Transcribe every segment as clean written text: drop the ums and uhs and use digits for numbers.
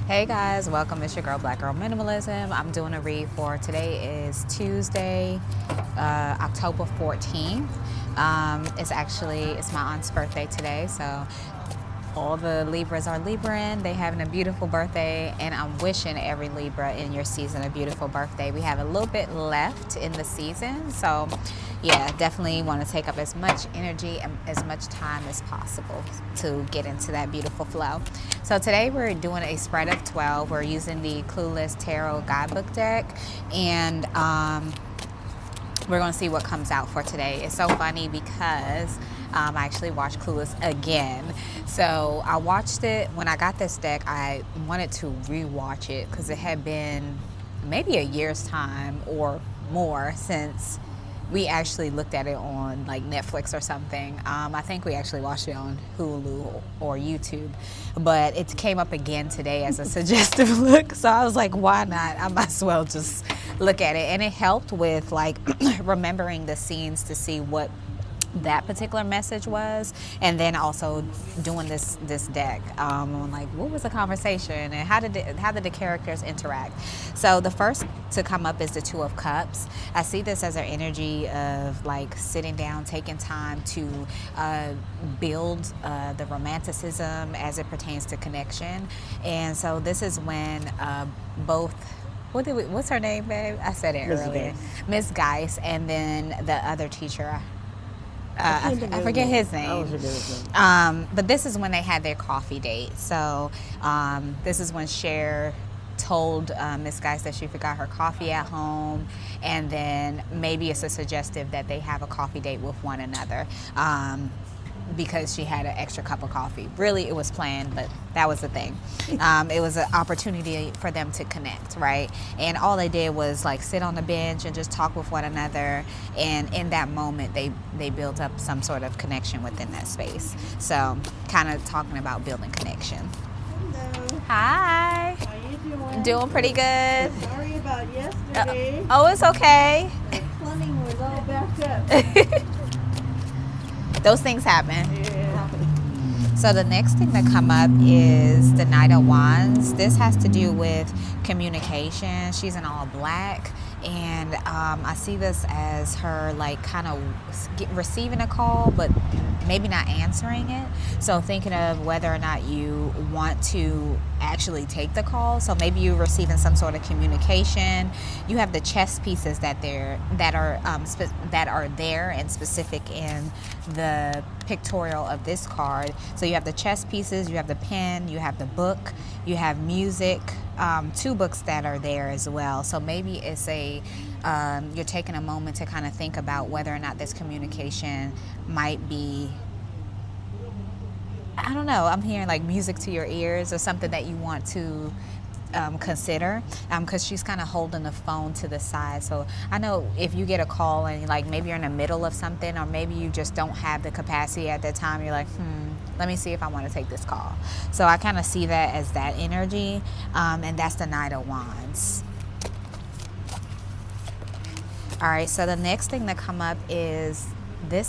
Hey guys, welcome. It's your girl, Black Girl Minimalism. I'm doing a read for today is Tuesday, October 14th. It's my aunt's birthday today, so all the Libras are Libran. They having a beautiful birthday, and I'm wishing every Libra in your season a beautiful birthday. We have a little bit left in the season, so yeah, definitely want to take up as much energy and as much time as possible to get into that beautiful flow. So today we're doing a spread of 12. We're using the Clueless Tarot Guidebook deck, and we're going to see what comes out for today. It's so funny because I actually watched Clueless again. So I watched it when I got this deck. I wanted to rewatch it because it had been maybe a year's time or more since we actually looked at it on like Netflix or something. I think we actually watched it on Hulu or YouTube, but it came up again today as a suggestive look. So I was like, why not? I might as well just look at it. And it helped with like remembering the scenes to see what that particular message was, and then also doing this deck on like what was the conversation and how did the characters interact. So the first to come up is the Two of Cups. I see this as an energy of like sitting down, taking time to build the romanticism as it pertains to connection. And so this is when both what's her name, babe? I said it earlier. Miss Geis, and then the other teacher, I forget his name. But this is when they had their coffee date. So this is when Cher told Miss Geis that she forgot her coffee at home, and then maybe it's a suggestive that they have a coffee date with one another. Because she had an extra cup of coffee. Really, it was planned, but that was the thing. It was an opportunity for them to connect, right? And all they did was like sit on the bench and just talk with one another. And in that moment, they built up some sort of connection within that space. So kind of talking about building connection. Hello. Hi. How you doing? Doing pretty good. Sorry about yesterday. Oh, it's okay. The plumbing was all backed up. Those things happen. Yeah. So the next thing that come up is the Knight of Wands. This has to do with communication. She's in all black, and I see this as her like kind of receiving a call, but maybe not answering it. So thinking of whether or not you want to actually take the call. So maybe you're receiving some sort of communication. You have the chess pieces that are there and specific in the pictorial of this card. So you have the chess pieces, you have the pen, you have the book, you have music, two books that are there as well. So maybe it's you're taking a moment to kind of think about whether or not this communication might be, I don't know, I'm hearing like music to your ears or something that you want to consider, because she's kind of holding the phone to the side. So I know if you get a call and like maybe you're in the middle of something, or maybe you just don't have the capacity at that time, you're like, let me see if I want to take this call. So I kind of see that as that energy, and that's the Knight of Wands. All right, so the next thing that come up is the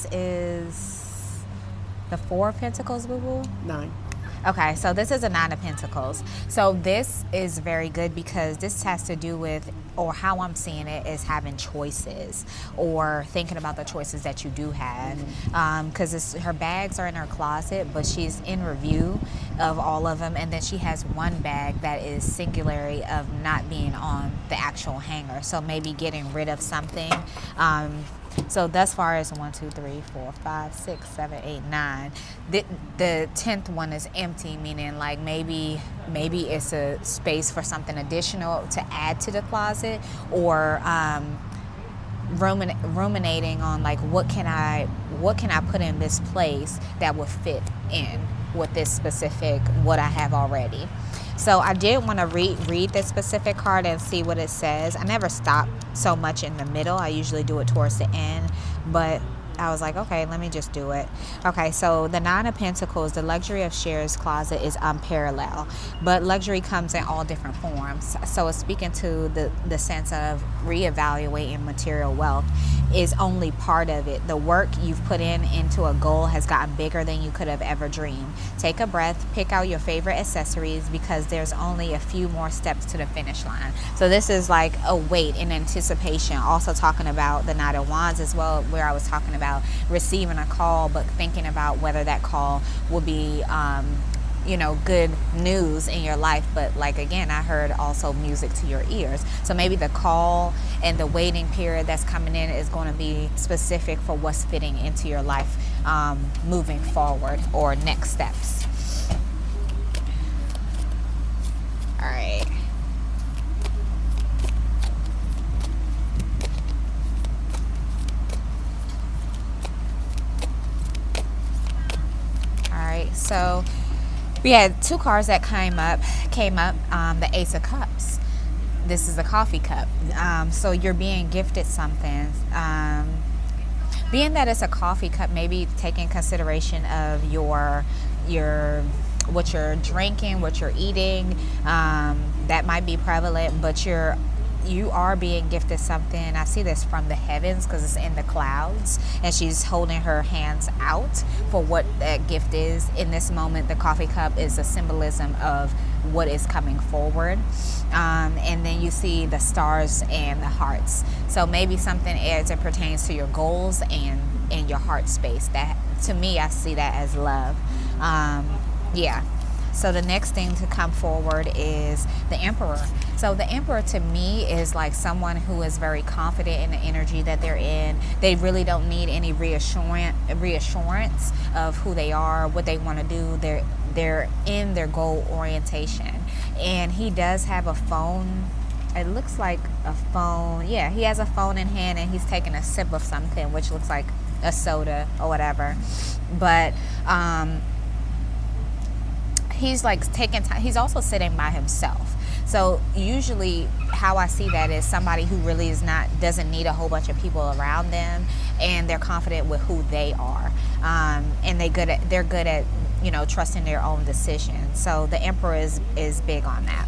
Four of Pentacles, boo-boo? 9. Okay, so this is a Nine of Pentacles. So this is very good because this has to do with, or how I'm seeing it, is having choices or thinking about the choices that you do have. Because her bags are in her closet, but she's in review of all of them. And then she has one bag that is singularly of not being on the actual hanger. So maybe getting rid of something. So thus far as 1, 2, 3, 4, 5, 6, 7, 8, 9. The 10th one is empty, meaning like maybe it's a space for something additional to add to the closet, or ruminating on like what can I put in this place that would fit in with this specific what I have already. So I did want to read this specific card and see what it says. I never stop so much in the middle. I usually do it towards the end, but I was like, okay, let me just do it. Okay, so the Nine of Pentacles, the luxury of Cher's closet is unparalleled, but luxury comes in all different forms. So it's speaking to the sense of reevaluating material wealth is only part of it. The work you've put into a goal has gotten bigger than you could have ever dreamed. Take a breath, pick out your favorite accessories, because there's only a few more steps to the finish line. So this is like a wait in anticipation. Also talking about the Knight of Wands as well, where I was talking about receiving a call, but thinking about whether that call will be good news in your life. But like, again, I heard also music to your ears. So maybe the call and the waiting period that's coming in is going to be specific for what's fitting into your life moving forward, or next steps. All right. All right, so we had two cards that came up. The Ace of Cups. This is a coffee cup. So you're being gifted something. Being that it's a coffee cup, maybe taking consideration of your what you're drinking, what you're eating. That might be prevalent, but you are being gifted something. I see this from the heavens because it's in the clouds, and she's holding her hands out for what that gift is. In this moment, the coffee cup is a symbolism of what is coming forward. And then you see the stars and the hearts. So maybe something as it pertains to your goals and in your heart space. That, to me, I see that as love. Yeah. So the next thing to come forward is the Emperor. So the Emperor to me is like someone who is very confident in the energy that they're in. They really don't need any reassurance of who they are, what they want to do. They're in their goal orientation. And he does have a phone. It looks like a phone. Yeah, he has a phone in hand, and he's taking a sip of something, which looks like a soda or whatever. But he's like taking time. He's also sitting by himself. So usually how I see that is somebody who really doesn't need a whole bunch of people around them, and they're confident with who they are. And they're good at trusting their own decisions. So the Emperor is big on that.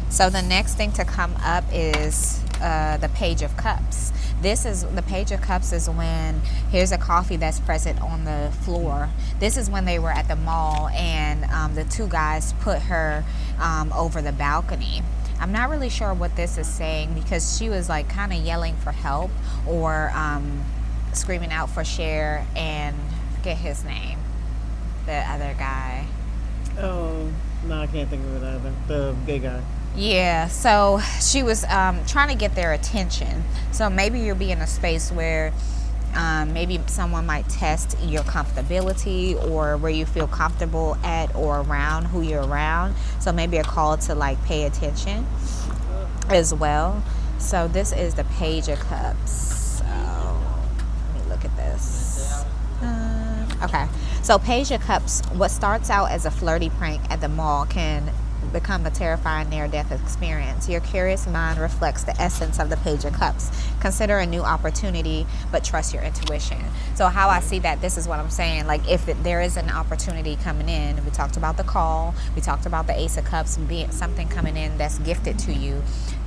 So the next thing to come up is the Page of Cups. The Page of Cups is when here's a coffee that's present on the floor. This is when they were at the mall, and the two guys put her over the balcony. I'm not really sure what this is saying, because she was like kind of yelling for help, or screaming out for Cher, and I forget his name, the other guy. Oh, no, I can't think of it either. The gay guy. Yeah, so she was trying to get their attention. So maybe you'll be in a space where maybe someone might test your comfortability, or where you feel comfortable at or around who you're around. So maybe a call to like pay attention as well. So this is the Page of Cups. So let me look at this. Okay, so Page of Cups, what starts out as a flirty prank at the mall can become a terrifying near-death experience. Your curious mind reflects the essence of the Page of Cups. Consider a new opportunity, but trust your intuition. So how I see that, this is what I'm saying. Like, if there is an opportunity coming in, we talked about the call, we talked about the Ace of Cups, being something coming in that's gifted to you.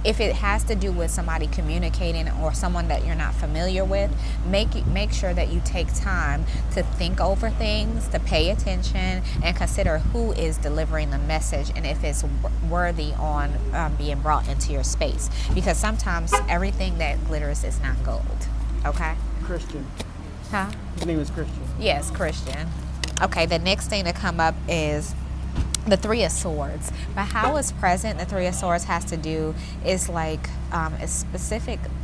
If it has to do with somebody communicating, or someone that you're not familiar with, make sure that you take time to think over things, to pay attention, and consider who is delivering the message, and if it's worthy on being brought into your space. Because sometimes everything that glitters is not gold. Okay? Christian. Huh? His name is Christian. Yes, Christian. Okay, the next thing to come up is the Three of Swords. But how it's present, the Three of Swords has to do is like it's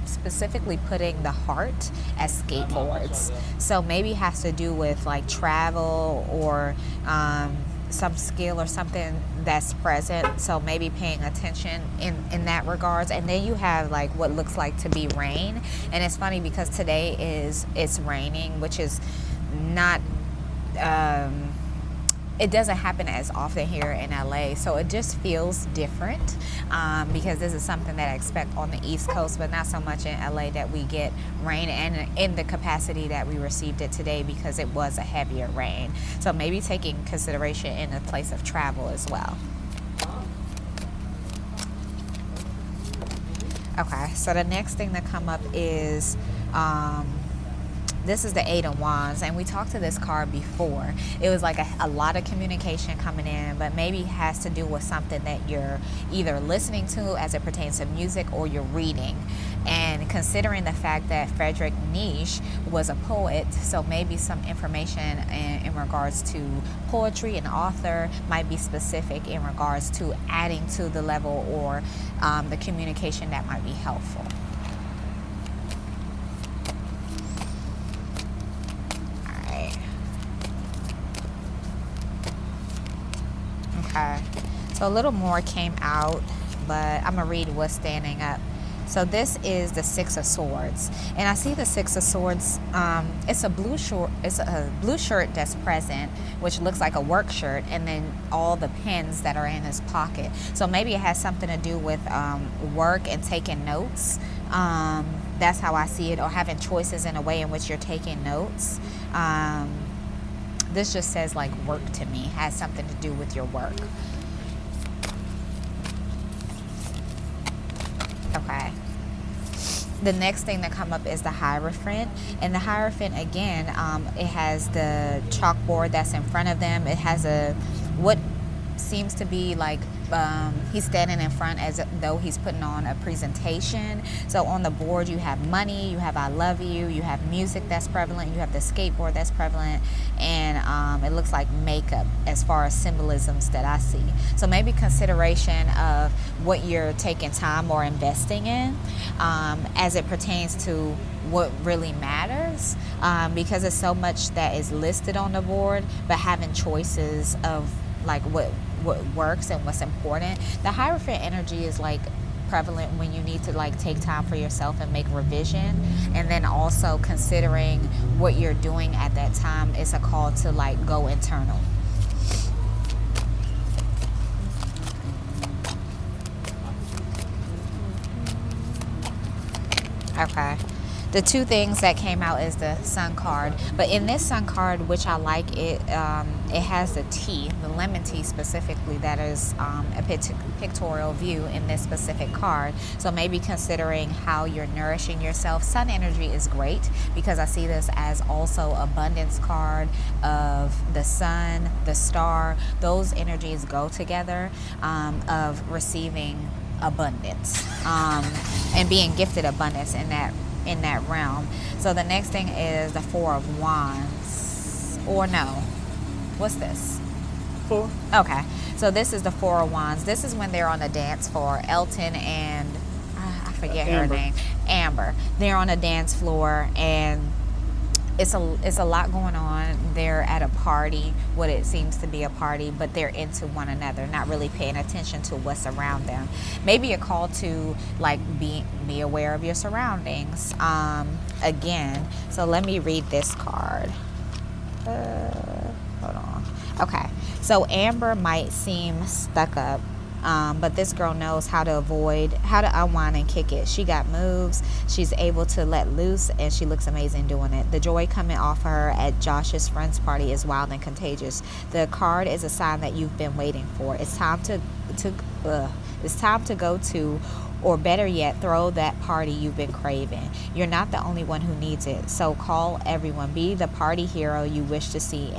specifically putting the heart as skateboards. So maybe it has to do with like travel, or some skill or something that's present. So maybe paying attention in that regards. And then you have like what looks like to be rain. And it's funny because today it's raining, which is not it doesn't happen as often here in LA, so it just feels different because this is something that I expect on the East Coast, but not so much in LA that we get rain and in the capacity that we received it today because it was a heavier rain. So maybe taking consideration in the place of travel as well. Okay, so the next thing that come up is this is the Eight of Wands, and we talked to this card before. It was like a lot of communication coming in, but maybe it has to do with something that you're either listening to as it pertains to music or you're reading. And considering the fact that Friedrich Nietzsche was a poet, so maybe some information in regards to poetry and author might be specific in regards to adding to the level or the communication that might be helpful. Okay, so a little more came out, but I'm gonna read what's standing up. So this is the Six of Swords, and I see the Six of Swords. It's a blue short. It's a blue shirt that's present, which looks like a work shirt, and then all the pens that are in his pocket. So maybe it has something to do with work and taking notes. That's how I see it, or having choices in a way in which you're taking notes. This just says like work to me, has something to do with your work. Okay. The next thing that come up is the Hierophant, and the Hierophant again, it has the chalkboard that's in front of them. It has what seems to be like he's standing in front as though he's putting on a presentation. So on the board you have money, you have I love you, you have music that's prevalent, you have the skateboard that's prevalent, and it looks like makeup as far as symbolisms that I see. So maybe consideration of what you're taking time or investing in as it pertains to what really matters, because it's so much that is listed on the board, but having choices of like what works and what's important. The Hierophant energy is like prevalent when you need to like take time for yourself and make revision, and then also considering what you're doing at that time is a call to like go internal. Okay. The two things that came out is the Sun card, but in this Sun card, which I like, it has the tea, the lemon tea specifically, that is a pictorial view in this specific card. So maybe considering how you're nourishing yourself. Sun energy is great because I see this as also abundance card of the sun, the star. Those energies go together of receiving abundance and being gifted abundance in that realm. So the next thing is the Four of Wands, or no, what's this? Four. Okay, so this is the Four of Wands. This is when they're on the dance floor. Elton and I forget her name, Amber. They're on a dance floor, and it's a lot going on. They're at a party, what it seems to be a party, but they're into one another, not really paying attention to what's around them. Maybe a call to like be aware of your surroundings. Again, so let me read this card. Hold on. Okay, so Amber might seem stuck up, but this girl knows how to unwind and kick it. She got moves, she's able to let loose, and she looks amazing doing it. The joy coming off her at Josh's friend's party is wild and contagious. The card is a sign that you've been waiting for. It's time to go to, or better yet, throw that party you've been craving. You're not the only one who needs it, so call everyone. Be the party hero you wish to see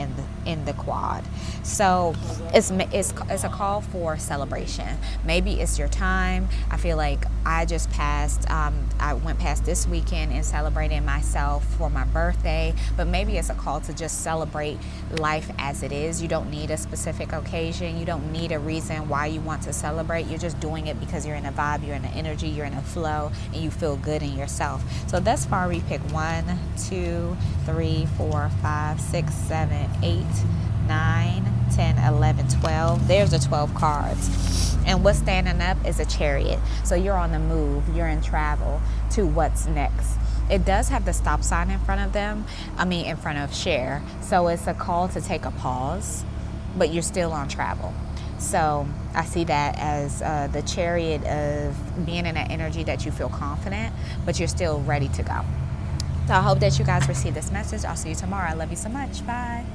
in the quad. So it's a call for celebration. Maybe it's your time. I feel like I just passed, I went past this weekend and celebrating myself for my birthday, but maybe it's a call to just celebrate life as it is. You don't need a specific occasion. You don't need a reason why you want to celebrate. You're just doing it because you're in a vibe, you're in an energy, you're in a flow, and you feel good in yourself. So thus far we pick 1, 2, 3, 4, 5, 6, 7, 8, 9, 10, 11, 12. There's the 12 cards. And what's standing up is a Chariot. So you're on the move, you're in travel to what's next. It does have the stop sign in front of them. I mean, in front of share. So it's a call to take a pause, but you're still on travel. So I see that as the chariot of being in that energy that you feel confident, but you're still ready to go. So I hope that you guys receive this message. I'll see you tomorrow. I love you so much. Bye.